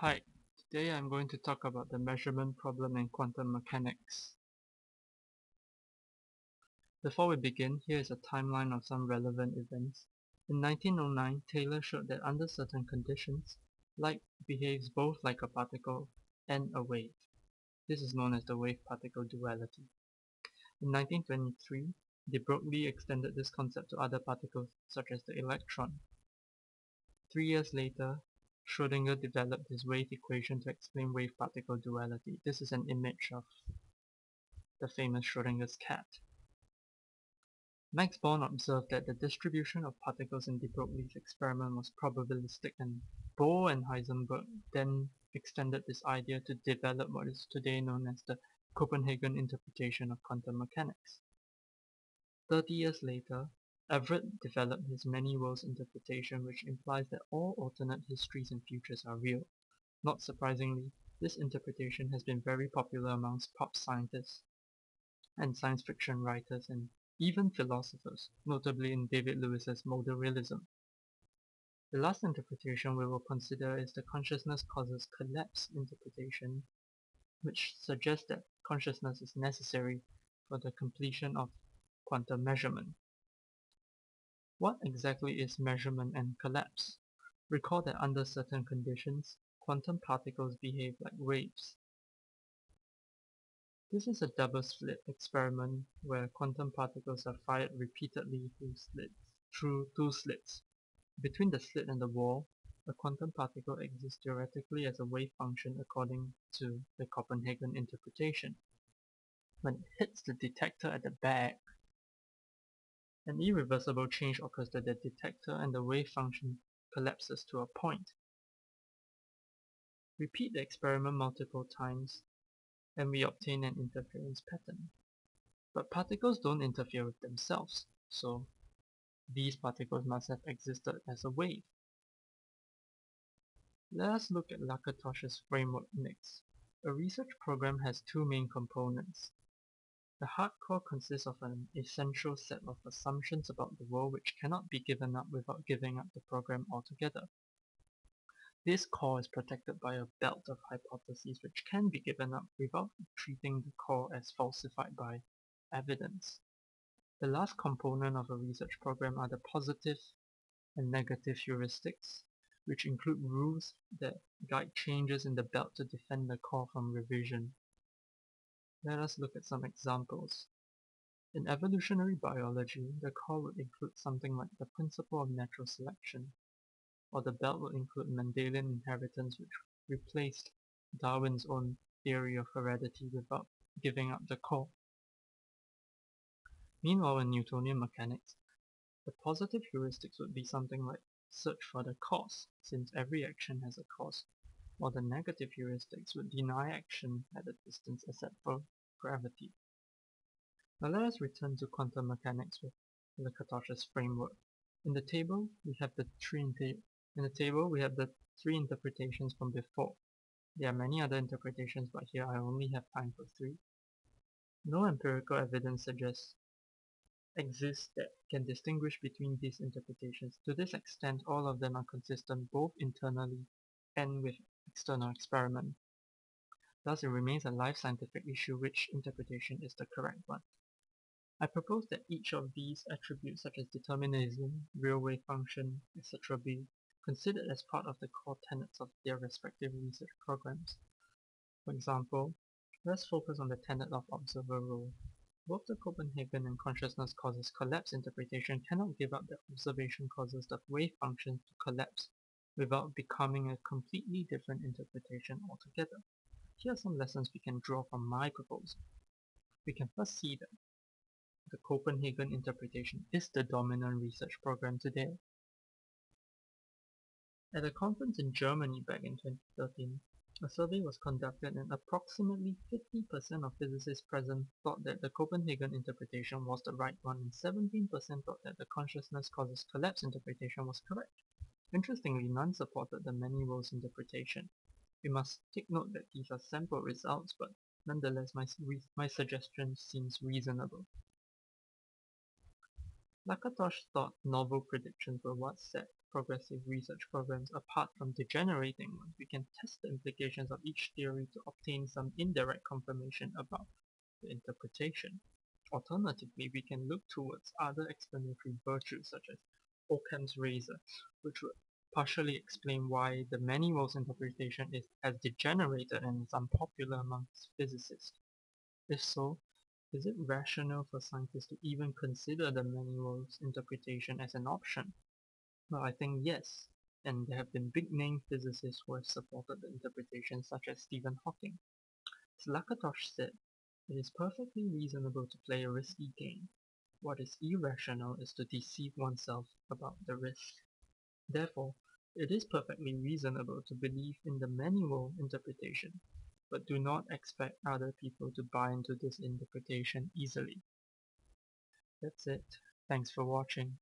Hi, today I'm going to talk about the measurement problem in quantum mechanics. Before we begin, here is a timeline of some relevant events. In 1909, Taylor showed that under certain conditions, light behaves both like a particle and a wave. This is known as the wave-particle duality. In 1923, de Broglie extended this concept to other particles such as the electron. 3 years later, Schrödinger developed his wave equation to explain wave-particle duality. This is an image of the famous Schrödinger's cat. Max Born observed that the distribution of particles in de Broglie's experiment was probabilistic, and Bohr and Heisenberg then extended this idea to develop what is today known as the Copenhagen interpretation of quantum mechanics. 30 years later, Everett developed his many worlds interpretation, which implies that all alternate histories and futures are real. Not surprisingly, this interpretation has been very popular amongst pop scientists and science fiction writers and even philosophers, notably in David Lewis's modal realism. The last interpretation we will consider is the consciousness causes collapse interpretation, which suggests that consciousness is necessary for the completion of quantum measurement. What exactly is measurement and collapse? Recall that under certain conditions, quantum particles behave like waves. This is a double-slit experiment where quantum particles are fired repeatedly through two slits. Between the slit and the wall, a quantum particle exists theoretically as a wave function according to the Copenhagen interpretation. When it hits the detector at the back, an irreversible change occurs that the detector and the wave function collapses to a point. Repeat the experiment multiple times and we obtain an interference pattern. But particles don't interfere with themselves, so these particles must have existed as a wave. Let us look at Lakatosh's framework next. A research program has two main components. The hard core consists of an essential set of assumptions about the world which cannot be given up without giving up the program altogether. This core is protected by a belt of hypotheses which can be given up without treating the core as falsified by evidence. The last component of a research program are the positive and negative heuristics, which include rules that guide changes in the belt to defend the core from revision. Let us look at some examples. In evolutionary biology, the core would include something like the principle of natural selection, or the belt would include Mendelian inheritance, which replaced Darwin's own theory of heredity without giving up the core. Meanwhile, in Newtonian mechanics, the positive heuristics would be something like search for the cause, since every action has a cause, while the negative heuristics would deny action at a distance except for gravity. Now let us return to quantum mechanics with Lakatosh's framework. In the table, we have the three interpretations from before. There are many other interpretations, but here I only have time for three. No empirical evidence exists that can distinguish between these interpretations. To this extent, all of them are consistent both internally and with external experiment. Thus, it remains a live scientific issue which interpretation is the correct one. I propose that each of these attributes such as determinism, real wave function, etc. be considered as part of the core tenets of their respective research programs. For example, let's focus on the tenet of observer rule. Both the Copenhagen and consciousness causes collapse interpretation cannot give up the observation causes the wave function to collapse without becoming a completely different interpretation altogether. Here are some lessons we can draw from my proposal. We can first see that the Copenhagen interpretation is the dominant research program today. At a conference in Germany back in 2013, a survey was conducted and approximately 50% of physicists present thought that the Copenhagen interpretation was the right one and 17% thought that the consciousness causes collapse interpretation was correct. Interestingly, none supported the many worlds interpretation. We must take note that these are sample results, but nonetheless my suggestion seems reasonable. Lakatosh thought novel predictions were what set progressive research programs apart from degenerating ones, we can test the implications of each theory to obtain some indirect confirmation about the interpretation. Alternatively, we can look towards other explanatory virtues such as Occam's razor, which would partially explain why the many-worlds interpretation has degenerated and is unpopular amongst physicists. If so, is it rational for scientists to even consider the many-worlds interpretation as an option? Well, I think yes, and there have been big-name physicists who have supported the interpretation, such as Stephen Hawking. As Lakatos said, it is perfectly reasonable to play a risky game. What is irrational is to deceive oneself about the risk. Therefore, it is perfectly reasonable to believe in the many-world interpretation, but do not expect other people to buy into this interpretation easily. That's it. Thanks for watching.